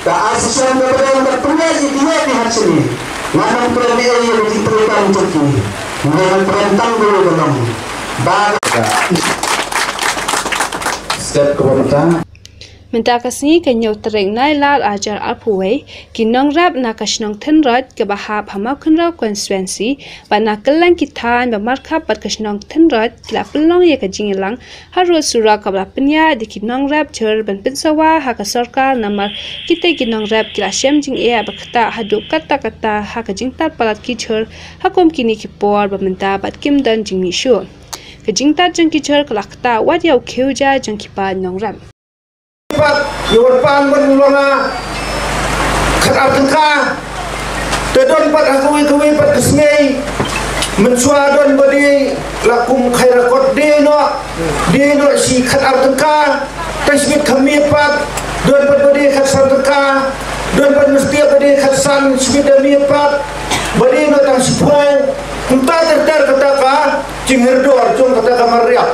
keasisian kepada berpunya dia di hasil mana perlu dia yang diperlukan untuk ini dengan perintah dulu dalam step kepada Minta kasih kenyau tereng nai lal ajar alpuwe kinong rap na kasnong tenrod ke bahap hamau kenrau konstituensi bana kelang kitan bermarkap bat kasnong tenrod kila pelong ya kajingilang harus surah kabla penya di kinong rap cer ban pensawa hak sarkar namar kita kinong rap kila syam jing ia berkata haduk kata-kata hak jingtar palat kicer hakom kini kipor berminta bat kim dan jing mishu kajingtar jeng kicer kelakta wat yau keuja jeng kipa nong rap Yorpan menulunga kerapka tedon pat akawi pat kesngai mensuadon badi lakum khairakot deno si kerapka tasbit kami pat don pat badi khasarka don pat mesti badi khasan sibit demi pat badi no tang sipong entah ter kata cingherdor cung kata kamariak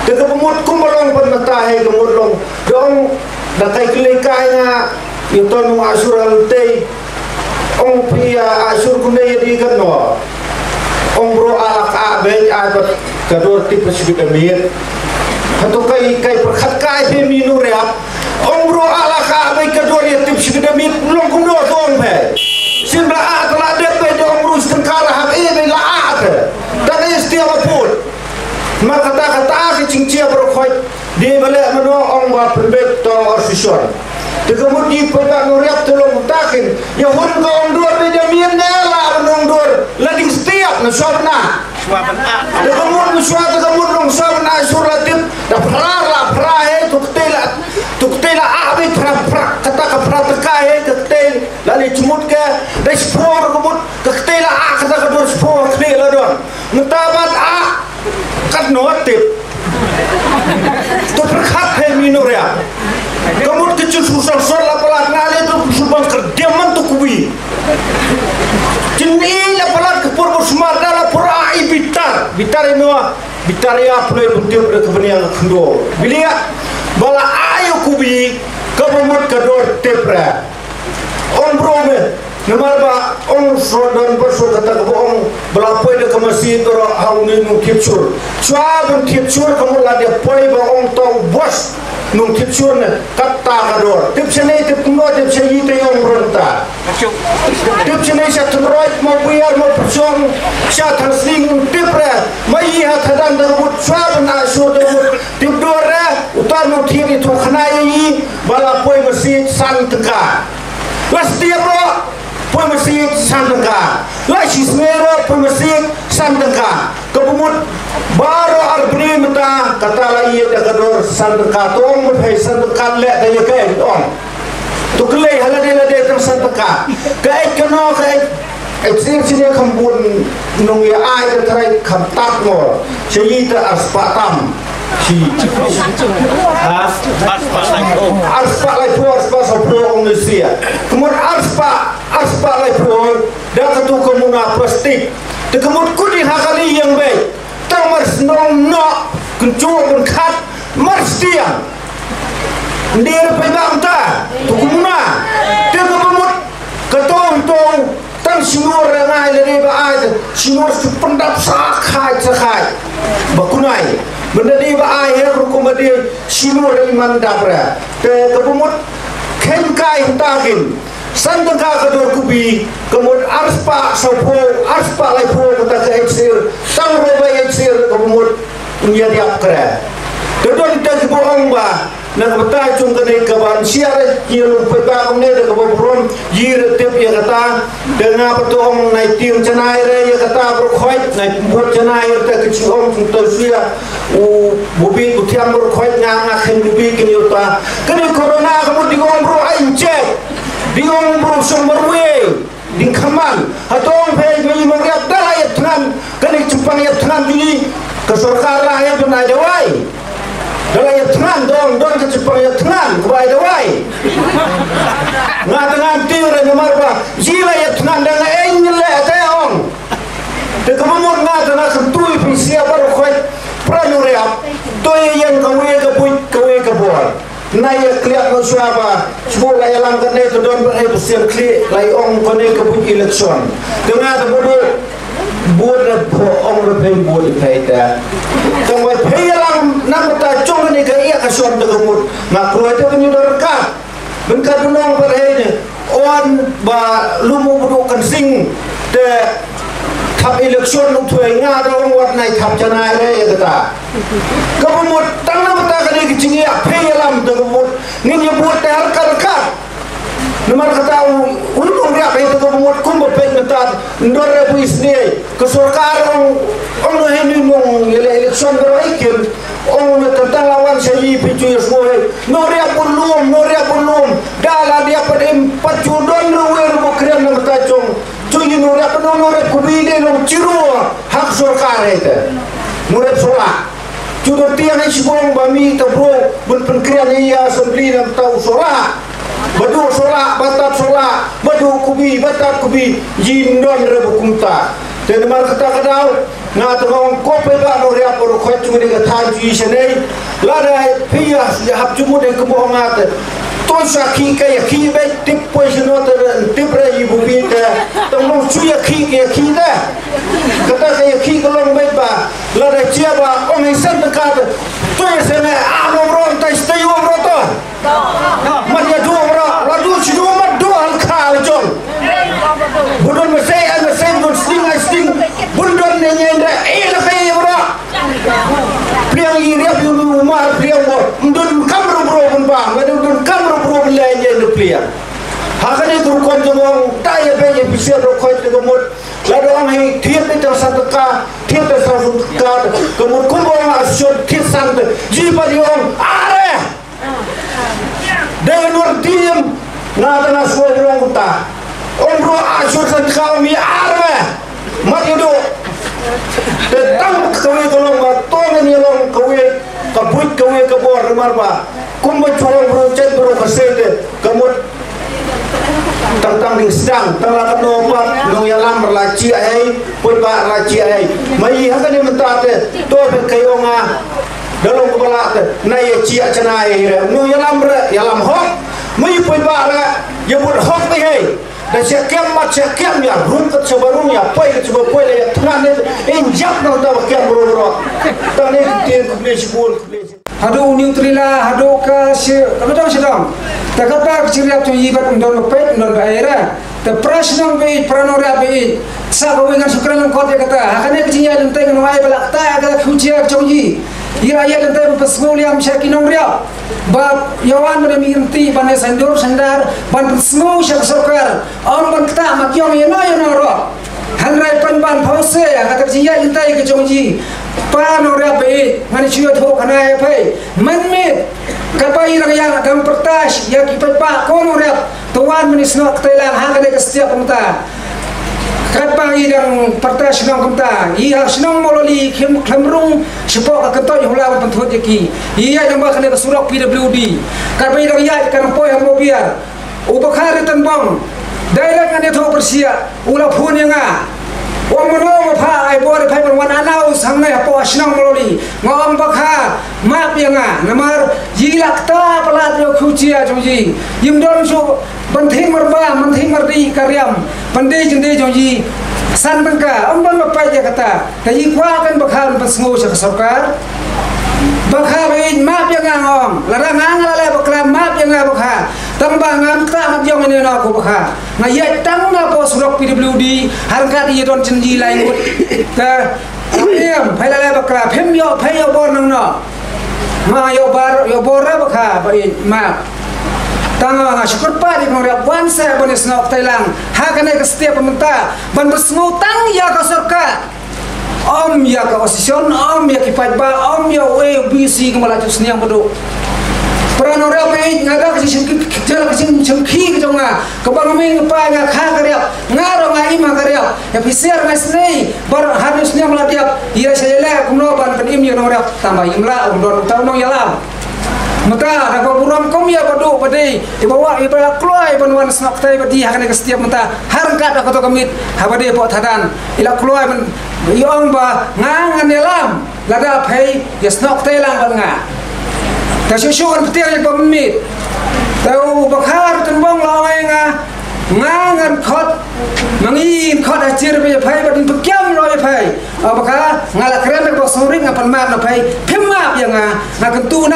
teka pemut kumolong pun matahe kumolong dong dakai kelekahnya itu nu asur alutei ong pia asur kunai di kano ong bro alak abe abat kador tipe sibik amir atau kai perkat kai pe minu reap ong bro alak abe kador ya tipe sibik amir long kuno tong pe simbla atla depe dong rus tengkara hak ebe la at dan istiawa pun maka kata cincin berkhoi di balik mano ong ba perbet to orsusun tegumut di pegang nuriap tolong takin ya hun ka ong dor di jamian nela menong dor lading setiap na suabna tegumut muswa tegumut long suabna suratit da pra he tuktela abi pra kata ka pra tekahe tuktel lali cumut ke da spor gumut tuktela kata ka dor spor klela don mutabat kat notif tu perkat hai minoria kamu kecil susah soal apalah nale tu subang kerdiaman tu kubi jenis apalah kepur bersumar dalam pura bitar ya pulai buntir berkebenaran kendo bilia bala ayo kubi kamu kedor tepra on brome namar ba ong sodan berso kata ko ong belapoi de kamasi toro hauni nu kipchur chwa bun kipchur kamu la de poi ba ong tong bos nu kipchur ne kata kador tipsene tip no tipsene te ong ronta tipsene sa tunroit mo biar mo persong sa transling tipra mai ha thadan da mut chwa bun aso de mut tipdora utar nu thiri to khnai balapoi masjid santaka pasti bro Pemasjid Sandengka, lagi semera pemasjid Sandengka. Kebumut baru arbri mata kata lagi ada kador Sandengka. Tuang berhai Sandengka lek daya kai tuang. Tuklei halade tang Sandengka. Kai keno kai sini kambun nungi ai terai kamtak mo. Cerita aspatam. Arspa sopro Indonesia. Kemudian arspa lepur dan ketu komuna plastik. Kemudian kudi hakali yang baik. Tamar senong no kencur berkat marstian. Dia pegang ta tu komuna. Dia kemut ketong tang sinur ngai dari baai sinur sependap sakai bakunai. Benda di baai hukum dia sinur iman dabra. Kebumut kenkai takin. Sandengka kedua kubi, kemudian arspa sopo, arspa lepo kata keeksir, tang roba eksir kemudian menjadi akra. Kedua kita bohong bah, nak betul cung kena kawan siar, jiru peta kene de keburon, jir tip ya kata, dengan betul naik tim cenai ya kata berkhoi, naik buat cenai kita kecium cung tersia, bubi butiam berkhoi ngangak hendubi kini uta, kini corona kemudian digomro ancek. Diong berusaha berwe, dingkaman, atau orang pergi mengap dah ayat tenang, kena cupang ayat tenang ini kesorkar ayat benar dawai, dah ayat tenang dong ke cupang ayat tenang kebai dawai, ngat tiur nomor apa, jila ayat tenang dah engle teong, tekemur ngat kentui pensia baru kau pranuriap, tu yang kawe kebut kawe kebor. naya kliat mo suaba semua layalang kene to don ber bersiap kli lai ong kone kebut election dengan bodoh buat po ong be buat paida tong we peyalang namata chong ni ga iya kason de gumut makro itu penyudar ka bengka dunong berhene on ba lumu budu kan sing deทำอิเล็กชันนุ่งถวยงาตรงวัดในทับชนะเลยก็ตาก็หมดตั้งน้ำตากันเลยจริงๆอ่ะเพย์ลำตัวหมดนี่ยังบวชแต่ฮัลกันกันนั่นมันก็ตาอุ่นอุ่นเรียบไปตัวหมดคุ้มบเป็นกันตาโดนเรื่องอิสเนียก็สุรการองค์ให้นี่มงอิเล็กชันก็ไอ้กินองค์เนี่ยตั้งlawan saya picu semua noria pun lum dalam dia pada pacudon ruwer bukrian nama tajong cuci noria kubile long ciru hak surkar itu noria sola cudon tiang isi bolong bami tabro bun penkrian iya asembli nam tahu sola badu sola batat sola badu kubi batat kubi jindon rebukumta dan mar kata kadau na tong kope ba no ria por khoi chung ni ga tha ji sene la dai phia ya hab chung de ko ngat to sa ki ka ya ki be tip po jino te tip re yi bu bi te tong no chu ya ki da kata ka ya ki ko long be ba la dai chia ba ong ai san ta ka to ya sene a no ro ta stai wo ro to ma ya du ro la du chi du ma du al kha jong budon me sei an me sei don sting budon ne nyenda la kai bro priang yi riap yu umar priang bo ndun kamro bro bun ba ndun kamro bro le nyenda priang hakane tur kon jong tai be ye bise ro khoi te go mot la do ang hi thiet te ta sa ka thiet te sa su ka ko mot kum bo ma shot thiet san te ji pa di om are de nur tim na ta na so ro ta om bro a shot san ka mi are ma ido tentang kawe tolong ba tolong ni long kawe kabut kawe kabor mar ba kum ba chorong bro chen bro kasete kamut tentang ding sedang tang no ba no yalam berlaci ai pun ba laci ai mai hakan ni mentate to be kayonga dalam kepala te nai cia cana ai no yalam hok mai pun ba ra ya bud hok be hai dan siakiam ya rungkat sebarung ya pai ke coba pai ya tunan injak na ta kiam bro tane tin kubli sibul hadu neutrila hadu ka si kadang sedang ta kata ciriap tu ibat undon pet undon daerah ta prasnang be pranora be sa ko dengan sukran ko te kata hakane kecinya lentai no ai balak ta ka khucia chongji ira ya lentai pesmuliam syakinong ria ba yawan mana minti bane sandur sandar ban pesmu syak sokar on ban kta makyong yana ro hanrai pan ban phose kata kecinya lentai ke chongji pa no ria be ngani chiyo tho kana pai manmit kapai rang yang agam pertas ya ki pa ko no ria tuan menisno ktelang hakane ke setiap pemta kapa idang pertas nong pemta ia senong mololi klemrung sepok ka kentoi hula penthot yaki ia yang ba kane surak PWD kapa idang ya kan poi hamo biar ubakhari tanbong daerah ngane tho persia ula phun yanga Wamano pa ai bore pai wan anau sangai po asnang mololi ngom bakha map yanga namar jilak ta pelat yo khucia joji yimdon su banthing marba manthing mardi karyam pandai jende joji san bangka ombon mapai ya kata tayi kwa kan bakha pasngo sa sarkar bakha bein map yanga ngom larang ngala bakla map yanga bakha tambah ngamta mat yong ini na ko bakha ngayat tang na po surak PWD harkat ye don chenji lai ngut ta em phailala bakra phem yo phai yo bor nang no ma yo bor ra bakha ba ma tanga nga syukur pa di ngora bansa bonis nok tailang hakane ke setiap pemerintah ban besmu tang ya ka sarkar om ya ka opposition om ya kipat ba om ya we bc ke melaju seniang bodoh pranora pe ngaga kasi jala kasi chengki ke jonga kabang ming pa nga kha karya ngaro nga ima karya ya pisir ngasnei bar harusnya melatiap ia sayala kumno ban penim ya nora tambah imla undon taunong yalam maka ada buram kom ya bodoh badai ibawa ibala kloai banwan snok tai badi hakane ke setiap menta harkat aku to kamit habade po thadan ila kloai ban yong ba ngangan yalam lada phai ya snok tai lang ban nga tapi syukur petiang yang pemit tahu bakar tembang lawai ngangan khot mangin khot acir be phai badin pekiam loi phai abaka ngala keren be soring apan map na phai phimap yang ngakentu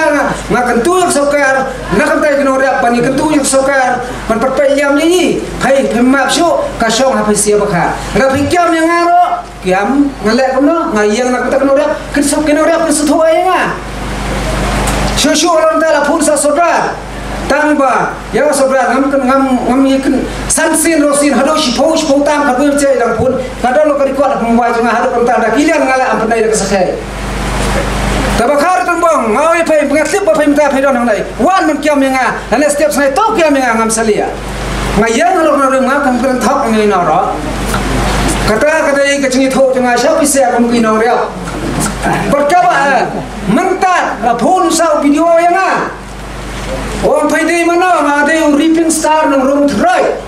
ngakentu yang sokar ngakentai kenora pani kentu yang sokar man perpai yam ni phai phimap syu ka syong ha phai sia baka ngapikiam yang ngaro kiam ngalek kono ngayang nak kenora kesok kenora kesutho ai nga syu orang tala phun sa sokar tangba yang sobra ngam ikan sansin rosin hado shipau tam ka bel cai dang pun kada lo kari kuat pembai janga hado kam ta kilian ngala am pandai ka sakai tabakar tambang ngau i pai pengatlip ba pai minta pai don ngai wan man kiam nga dan step sai to kiam nga ngam salia ngayang lo na ring kam kan thok ngai na ro kata i ka chingi tho janga sha pi se kam ki na ria berkaba mentat phun sau video yang orang payday mana ada yang ripping star nang room terai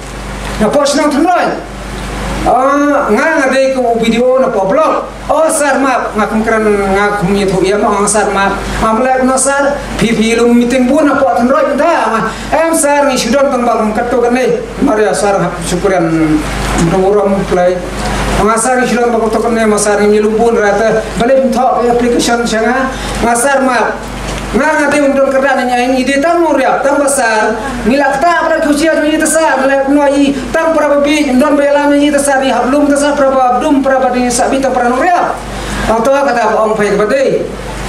na post nang terai ngang ada ko video na blog sar map ngakam keran ngakam ni thu ya ma sar map amlek no sar phi lum meeting bu na po terai ta sar ni sudon tang bang katto kan nei maria sar syukuran muram play ngasar ni sudon bang katto kan nei masar ni lumbun rata balik tho application sanga ngasar map ngang ada untuk kerana ini ide tamu riap tam besar nilak tak pada kucian ini tesar nilak nuai tam prababi don belam ini tesar ni hablum tesar prababdum prabadi sabita pranong riap atau kata orang baik badai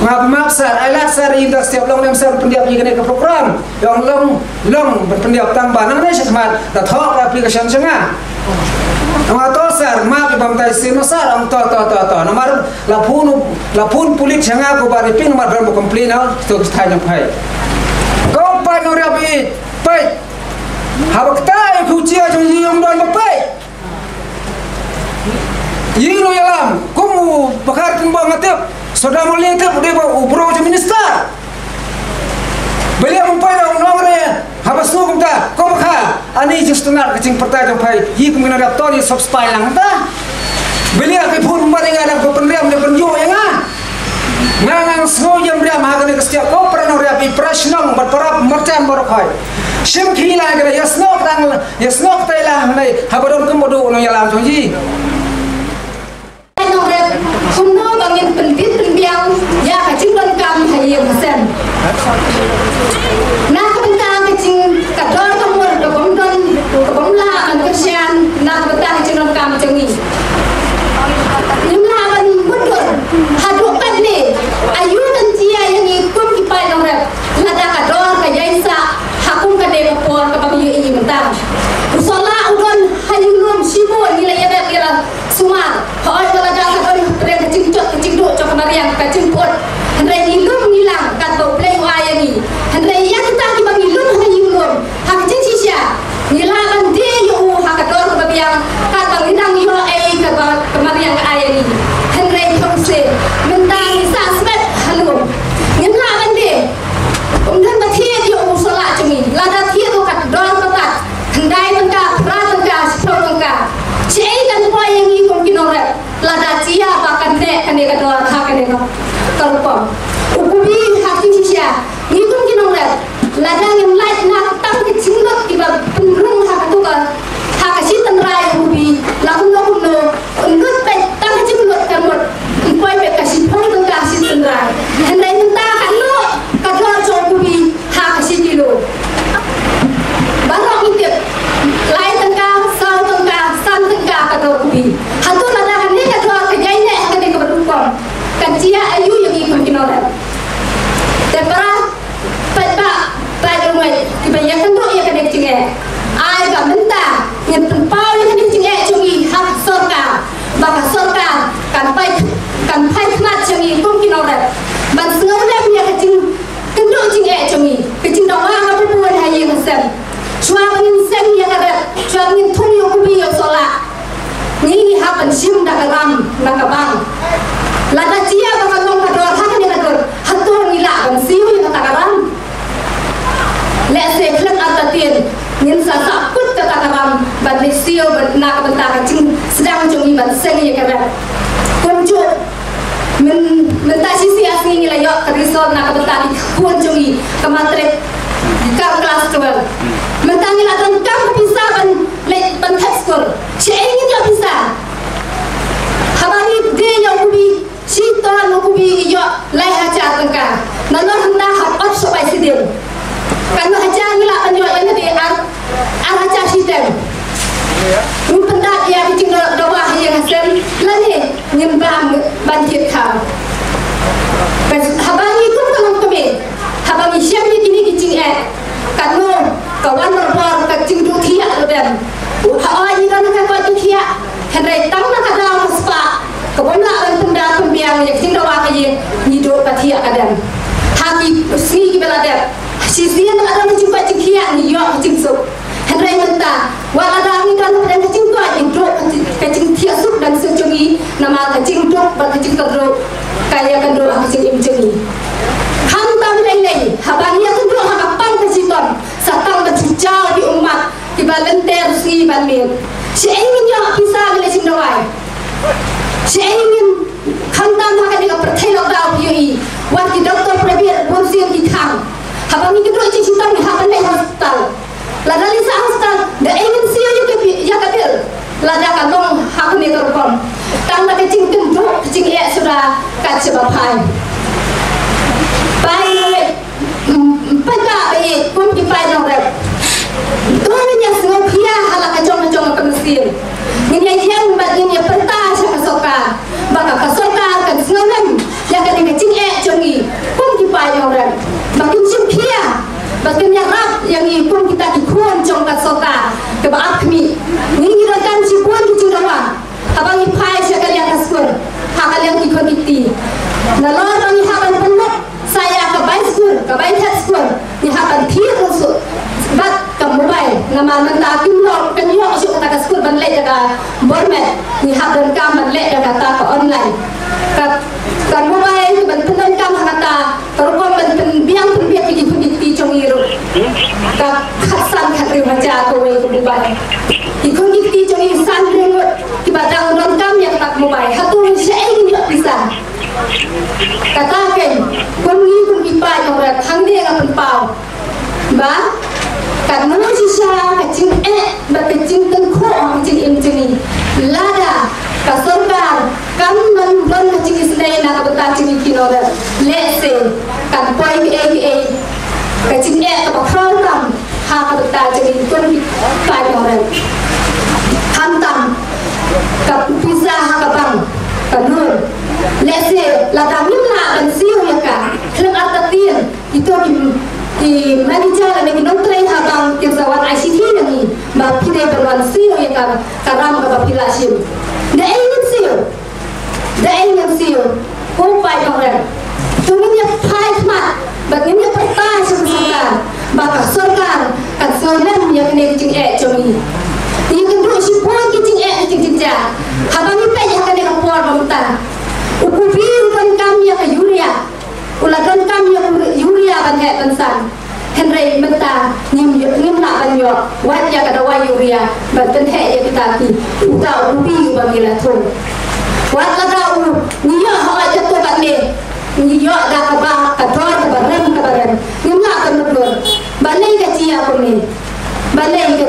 maaf sar alat sar ini setiap long yang sar pendiap ini ke program yang long pendiap tambah nang ni semat dah thok aplikasi sanga atau sar maaf ibam tai sino sar ang to nomor lapun pulik sanga ko bari pin nomor ber komplain to thai jang phai ko pa no ra bi pai habak tai khu chia jong yong don ba pai yino yalam kumu bakar tin ba ngatep soda molin tep de ba ubro je minister beliau mempunyai nomornya habis tu kita kau bakal ani justru nak kecing pertanyaan pai yi kemana dapat ni subscribe lang ta beliau ke pun mempunyai ada pendiam dan penjual yang ngang semua yang dia makan ni setiap kau pernah riapi prasnong berperap mercam borokai sim kila kena yasnok tailah ni habadon kemudu orang yang langsung ji semua bangin pendiam ya kecing lengkap hayam hasan nak bentang kecing kador kamur kebom lah an kesian nak bentang kecing lengkap macam ni nimlawan mundur hadukan ni ayu dan cia yang ikut kipai nomor lada kador kayaisa hakum kade popor kapayu ini bentang usola udon hayulum sibo nilai ada kira semua hoi lada kador kecing duk cok mariang kecing pot hendai ilum nilang kato play waya ni hendai yang kita ki bagi ilum hendai ilum hak cing sisia nilang dia yo hak kador kebabiang kata nidang yo kemariang aya ni hendai hongse mentang sa smet halum nilang dia umdan bathia yo solat cumi lada thia to kat dor katat hendai tangka pratangka sprotangka cei kan poy yang ni kom kinore lada cia bakan dek kan dia kador hak kan dia terpom ukubi hati sisia ngikun kinong ladang yang light nak tang kecinggot kiba penrung hak tu kan hak sitan rai ukubi lakum no ungut pe tang kecinggot kamot impoi pe kasih pon tang kasih tendrai hendai tenta kan no kador jo ukubi hak sitilo barang itu light tangka sau tangka san tangka kador ukubi hatu ladang ni kador kejai ne kan dia keberukam kancia ayu yang ikut kinora tepara pada rumai kebanyakan tu yang kena cinge ai ga menta yang tempau yang kena cinge cungi hak sorka baka sorka kan pai mat cungi pun kinora ban sengaja punya kecing kendo cinge cungi kecing dong apa pun hayi ngasem suami ngasem yang ada suami thung yang kubi yang solat ni hak pensim dak ram nak bang lada cia bakal long kador hak ni kador hatur nila ban siu yang takaram let's say klek atatin ngin sa saput takaram ban siu nak bentar kecing sedang cungi ban seng ya kara kunjuk men mentasi si asing ni layak kerisol nak bentar pun curi kematre kau kelas tuan mentang ila dan kau bisa ban test skor si ingin dia bisa habari dia yang kubi si tuan kubi yo lai hajar tengkah nalor hendak hap sobai sidin kan hajar ila ban yo yang di hajar sidin pendak yang cing dawah yang hasil lani nyembang banjir kau habari itu kalau kami habari siapa ini cing kanu kawan berbor kacing tu tiak dan awak ini kan kau tu tiak hendak tang nak ada mespa kawan nak pendak pembiang yang cing dawah kaya hidup katiak kadang hati si belada si dia nak ada cing kau cing tiak ni yo cing sup hendak mentah wala ada ni kan dan kacing kau hidup kacing tiak sup dan secungi nama kacing tu kacing teruk kaya kan doa kacing imjengi hantam lelai habang yang kedua hakapan kesiton satang berjujau di umat di balenter si balmir si ingin yang bisa boleh cindawai si ingin hantam haka dengan pertelok dau yui waktu doktor prebir bonsin di kang habang yang kedua cicitan ni hakan leh hospital lada lisa hospital da ingin siyo ya kabil lada kalong hakan ni terkom tang nak kecing kenduk kecing ia sudah kaca bapai baik pada baik pun dipai orang tuan yang semua pihak halak kacau-kacau ke Mesir ini yang bagian yang pentah saya kesoka baka kesoka kan senang yang kena kecing jongi pun dipai orang bagian pihak bagian yang rap yang pun kita dikuan jong kesoka ke bakmi ini kan si pun kecing doang abang ipai saya kalian kaskur hak kalian ikut itu nalor orang hakan penuh saya ke baik skor ni hakan tiap rusuk bat ke mobile nama mentah kimlok kenyok syuk tak skor ban lek jaga bormet ni hakan kam ban lek jaga ta ke online kan mobile ban tenan kam hakata terkom ban biang terbiak pergi cong iru ka khasan khatri baca ko we ko mobile ikon dikti cong insan rengot di badang don kam yang tak mobile hatu syai ni bisa katakan kami pun ipai orang hangde ngapen pau ba kan manusia kecing kecing tengko kecing imjeni lada kasorgar kan non kecing isdai nak betul kecing kinora lese kan poi kecing kepakrau kam ha ka betul kecing kon ipai orang hantam kap pizza ha ka bang kanur lese ladangin la dan siu ya ka klem atatin itu di manager lagi nontre habang kesawat ICT ni ba pide berwan siu ya ka karam ba pilasim da ingin siu ko pai orang tungnya pai mat bagainya pertai sebenarnya baka sorgar kan sonem yang kena cing jomi yang kedua si pun cing ja habang ni pai yang kena por bamta ukubir kan kami ke Yuria ulagan kami Yuria kan he tansan Henry menta nim nak banyo wat ya kada wa Yuria banten he ya kita ki uta ubi bagila thon wat lada niya hawa jatuh kan le niya da ka ba ka dor ka baran nim nak kan nubur balai ka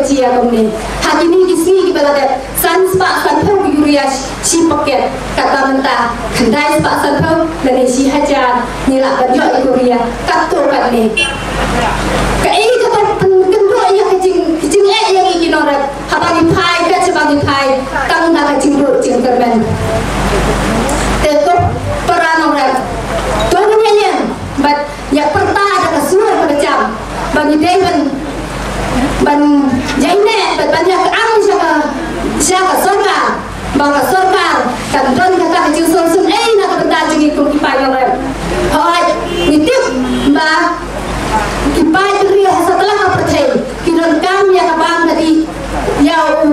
cia ko ni hati ni kisni ki balada sans pa san thau Yuria si paket kata menta kendai pa san thau dari si hajar ni la banyo Yuria kato kan ni kai ka kendo ya kecing yang ignorat habang pai ka sebang pai tang na kecing ro cing terben tetap peran orang tuannya yang bat ya perta ada kesuar pada jam bagi dewan ban jaine ban banyak ang siapa sorga bangga sorga kan don kata kecil sun nak benda jadi kum kipai orang hoi nitip ba kipai ria setelah percaya kiron kam ya kabang tadi yau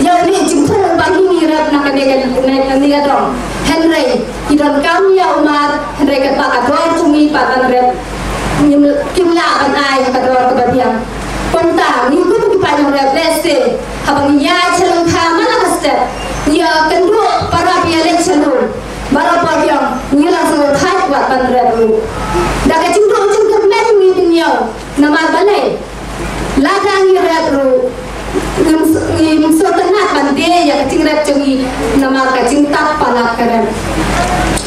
ni jumpa bagi ni rap nak ni dong Henry kiron kam ya Umar Henry kata kador cumi patan rap kimla kan ai kador kebabian konta ni tu kipai orang lese habang ya celung mana kastet ya kedua para bialik celung bara pagiang ni langsung thai buat pandra dulu dah kecil kamar balai ladang iratru ngim sotanat bande ya kacing rap cengi nama kacing tak palak keren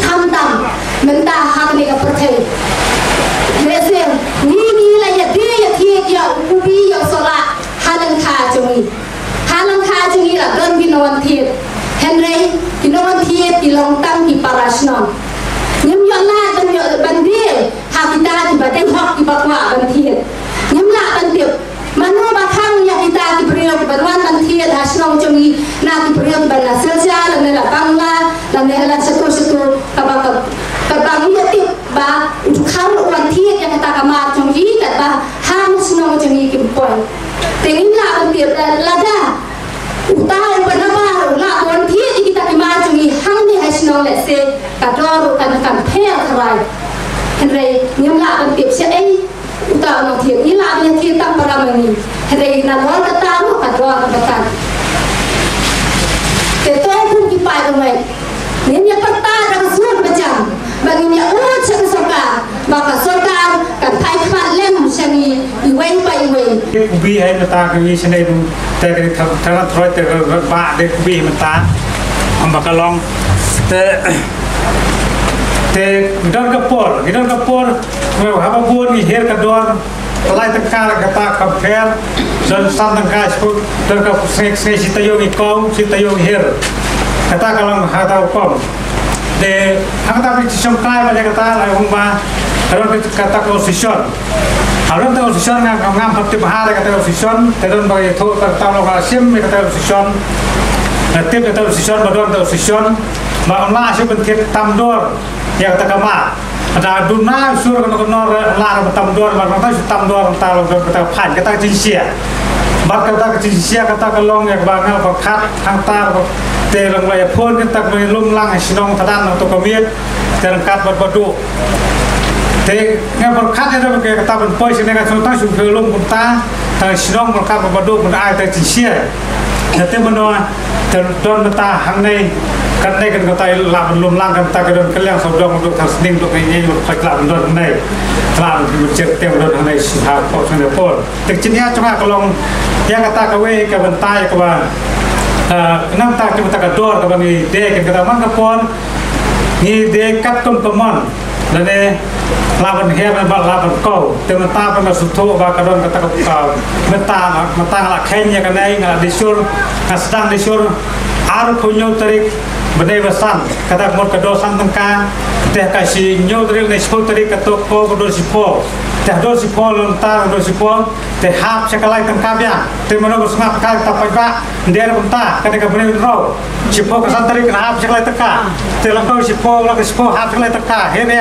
hamtam mentah hak ni kapertai lese ni la ya dia ya thiek ya ubi ya sola halang kha cengi la don binawan thiet henry binawan thiet di long tam ki parasnon nyam yo la dan yo bande ha kita di badai hok di bakwa ban thiet nyam la ban tiep manu bathang ya kita di beriau berwan ban thiet hasnong cengi na di beriau ban la selja la ne la bangla la ne la satu kabak kabang ya tiep ba kham wan thiet yang kata kamar cengi kat ba ham snong cengi ki pon tengin la ban tiep la da utai penabar la wan thiet kita kamar cengi hang ni hasnong le se kador kan pher kharai henry nyam la ban tiep se ai uta no thiet ni la ni thiet tam paramani henry na lo ka ta no ka dro ka ta te to pun ki pai ko mai ni ni parta ra sun bajam bagi ni o chen soka maka soka kan thai khat lem sani i wei pai wei ubi hai mata ka wi sene du te ka thara throi te ba de ubi mata ambaka long te don kapor me haba buon ni her ka dor lai ta kara ka ta ka pher jan san ta ka spu don ka se sitayo ni kom sitayo her ka ta ka long ha ta kom de hang ta bi som kai ba ka ta lai hong ba ron ka ta ko sison haron ta sison ngam ngam pati bahara ka ta sison te don ba tho ka ta lo ka sim me ka ta sison tiếp ka ta sison ba don ta sison ma la se ben ket tam dor ya ta kama ada duna sur ka no la tam dor ma ta tam dor ta lo ka ta phan ka ta jin sia ba ka ta jin sia ka ta ka long ya ba ngal ba khat hang ta te lang la ya phon ka ta me lum lang sinong ta dan to ka miet te lang kat ba du te ngal ba khat ya ba ka ta ben poi se ne ka ta su ke lum kun ta sinong ba ka ba du ba ai ta jin sia te mano te don ta hang nei kan nei kan kata la belum lang kan ta kan kaliang sabdong untuk tasning untuk ini untuk kelam don nei kelam bercek tem don nei ha ko sene pol te cinia cuma kalau yang kata kawe ka bentai ka ba nang ta ke ta ka dor ka bani de kan kata mang ka pon ni de kat kon pemon dan ne lawan he ba lawan ko te mata pa sutho ba ka don kata ka mata la khenya ka nei ngala disur kasdang disur ar khunyo tarik bedai basan kata mod kado santangka teh kasih nyodril ne spol tarik kato ko kado sipo teh do sipo lontar do sipo teh hap sekalai tangka bia teh mano ngap kal tapai ba ndera bunta kata ka bene ro sipo ka santarik na hap sekalai tangka teh langkau sipo hap sekalai tangka he ne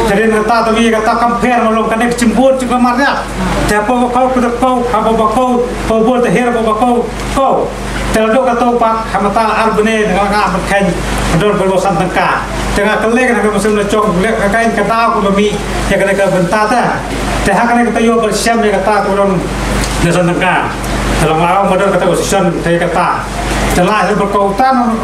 jadi nata to wi kata compare malong kan cimbur juga marnya teh po ko ko habo ba ko bol teh her ba ko terlalu kata pak hamata arbene dengan apa kain ador berbosan tengka tengah kelek nak musim lecong kelek kain kata aku bami yang kena ke bentata teh kena kata yo bersiam yang kata kurang bosan tengka dalam awal modal kata position teh kata telah berkautan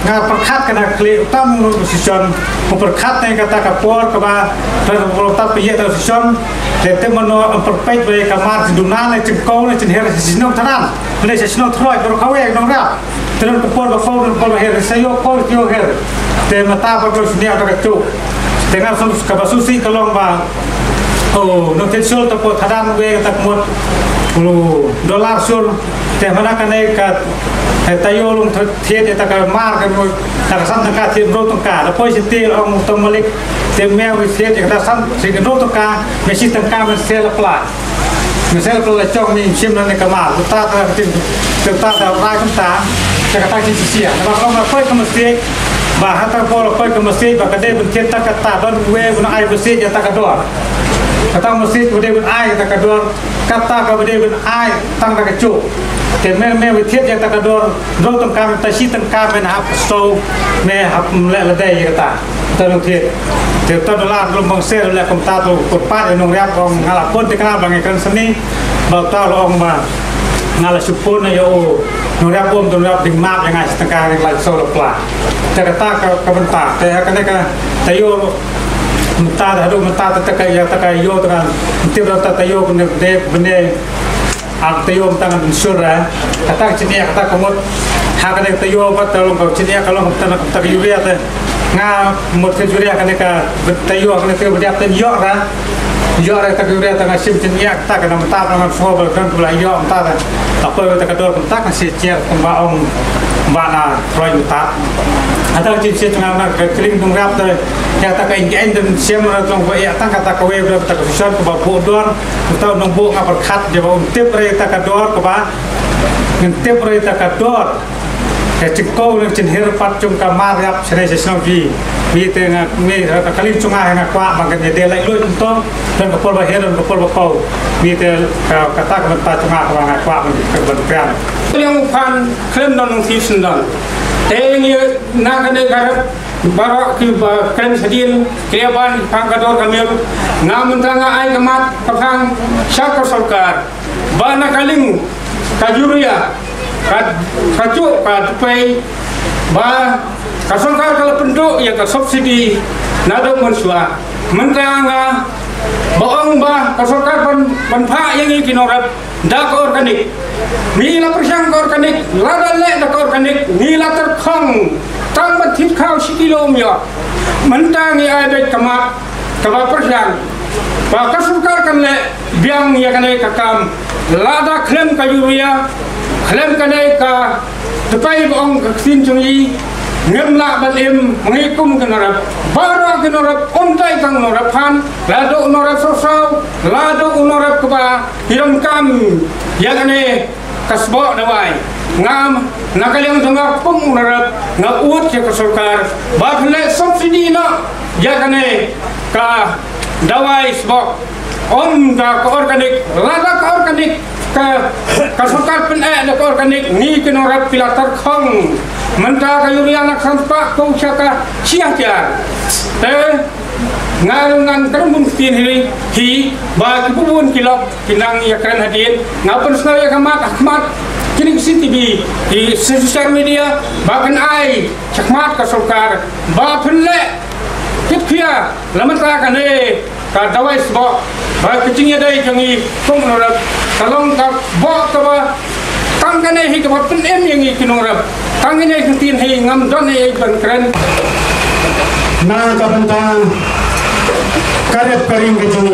ngah perkat kena klik utam position memperkat yang kata kapor keba dan berkautan piye position tete mano perpait baik kamar dunan le cengkau le cenher sinong tanan le sinong troi berkawe nong rap terus kapor ba her sayo ko yo her te mata ba ko sini ada kecu dengan kabasusi kalong ba oh no tension to pot hadan we tak mot $10 sur te mana kan ka tayo lung thiet ta ka mar ka ta san ta ka thiet ro to ka la poi se ong to malik te meo we thiet ta san se ro to ka me si ta ka me sel pla chong ni sim na ka ma ta ta ra ta ka ta chi sia ba ko ma poi ka me se ba ha ta ko poi ka me se ba ka de ben thiet ta ka ta don we bu na ai bu se ta ka do kata masjid bude ben ai ta ka do kata ka bude ben ai tang ta ka chu te me we thiet yang ta ka do ro tong ka ta si tang ka ben hap so me hap le la dai kata ta long thiet te ta $ลงบางเซลและkom ta to ko pa nong riap ong ngala pon te kana bang kan seni ba ta lo ong ba ngala supun na yo nong riap bom to riap ding map yang ai tang ka la so la pla te kata ka ben ta te ka ne ka ta yo mentah hadu mentah takai yo dengan tip rata tayo kena bende ak tayo tangan insura kata sini kata komod hak ada tayo bat kalau kau sini kalau tak yuria te nga mod ke yuria kan ka tayo kan ke berdiap ten yo ra tak yuria tengah sim sini kata kena mentah dengan fobel kan belai yo mentah apa tak kador mentah kan si cer kembaong mana roy mentah atau cincin tengah keling tunggap tu yang tak ingin dan siapa orang tu yang tak kata kau yang tak kesusahan kau bawa dor atau nombor apa kat jawab untip mereka kador kau untip mereka kador cekau dan cenher pat cum kamar yap serai sesuatu ni tengah ni keling cuma yang kuat makan dia lagi lu untung dan kepol bahir dan kepol bakau ni kata kata cuma orang kuat berperan yang pan klaim dan nungsi dan ini nak ada garap barak ke klaim sedin keaban pangkador kami ngamun tanga ai kemat pang syakar sarkar bana kaling kajuria kacuk tupai ba kasarkar kalau penduk ya ka subsidi nado mensua mentanga bohong ba kasarkar panpa yang ini kinorat dak organik nila persang organik lada le dak organik nila terkong tambah kau sekilo mia mentangi ada kemat kaba persang ba kasarkar kan le biang ya kan kakam lada klaim kajuria klaim kan ka tepai bohong sin cungi ngemla balim mengikum kenarap bara kenarap ontai kang norapan lado norap sosau lado norap keba hiram kam yang ane kasbo dawai ngam nakaliang tengah pung norap ngaut ke sarkar bakle subsidi na yang ane ka dawai sbok on ka organik lada ka organik ka sarkar pen na organik ni kenorap pilatar khong mentah kayuria nak sampak kau cakap siapa ngan kerembun tin hi bagi pun kilap kinang ya keren hadir ngapan sekali Ahmad kini si TV di sosial media bahkan ai cakmat ke sarkar bahkan le kitkia lamata kan ka dawai sebab bagi kecingnya dai jangi kong norap kalong ka bawa ka ba tangane hi ka pen yang ikinorap tangane hi tin hi ngam don hi ban keren na ka bentang karep karing ke jung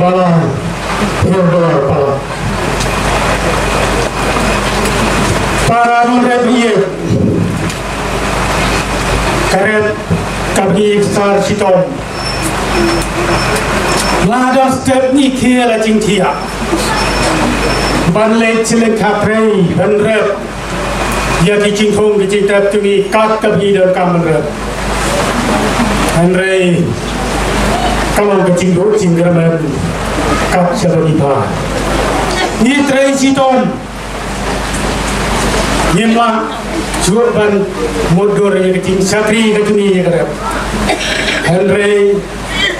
bala yodor para nurebiye karep kabgi sar sitom lada step ni kela jingtia ban le chile khaprei ban rep ya ki chingthong ki chitap tungi kat kabhi dan kam rep an rei kamang ki chingro chingraman kat chabani pa ni trei chiton yemla chuban modor ya ki ching satri ka tungi ya rep an rei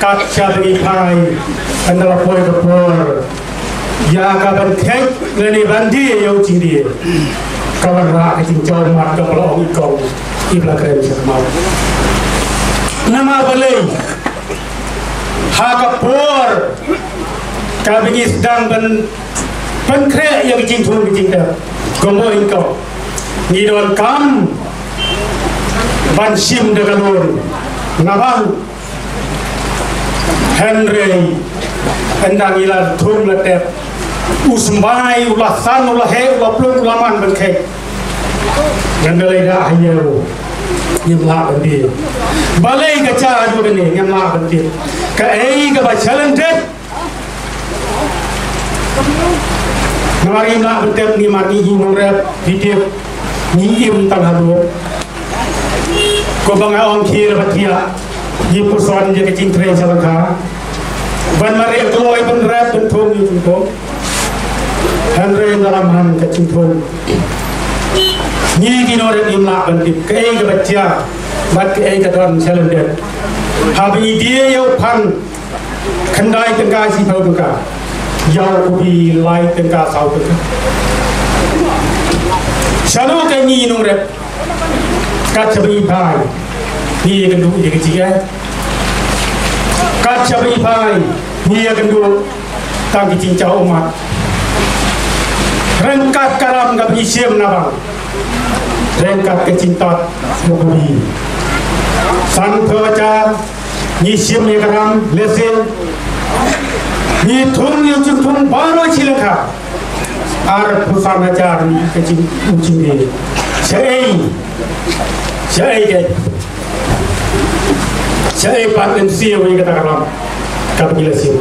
kat chabani pai andala poi ka por ya kapan kek ngani bandi yau cindi kawan ra ke cincau mat ka lo ikong ibla keren semau nama balai ha ka por ka bingi sedang ban kre ya ke cincau ke cinta gombo ikong ni don kam ban sim de kalor ngabang Henry endang ilan thum letep usmai ulasan ulahe ulaplung ulaman berkek ngendalai dah hayo nyemla bendi balai kaca adu ni nyemla bendi ka ei ka bacalan det namari na betep ni mati hinurep video ni im tang hadu ko banga ong khir batia ye puson je ke cintre sabaka ban mari kloi ban rap ban thong ni tu Henry dalam han kecintong ni kinore imla bandit kei ke baca bat kei ke don chalender habi dia yo pan khandai tengka si phau tengka yo ubi lai tengka sau tengka shalu ke ni nong rep kat chabi bai ni ke du ye ke jiga kaca beripai dia gendul tangki cincau umat rengkat karam gak isim nabang rengkat kecintot mukuli san baca isim ni karam lesin ni thun ni thun baru cilaka ar pusat ajar ni kecing ucing ni saya pak NC yang kata karam kap jelasin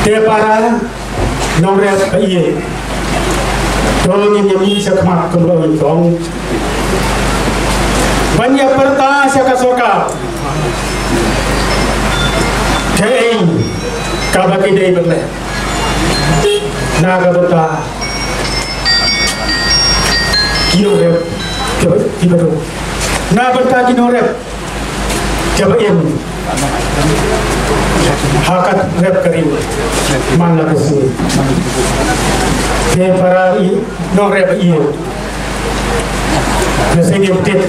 te para nomor iye tolong ini sekmat kembali kong banyak pertanyaan saya soka kei kabaki dei berle naga berta kilo rep tiba tu naga berta kilo rep coba ini hakat rep karim mana kesini dia para non rep iya. Nasi dia betul.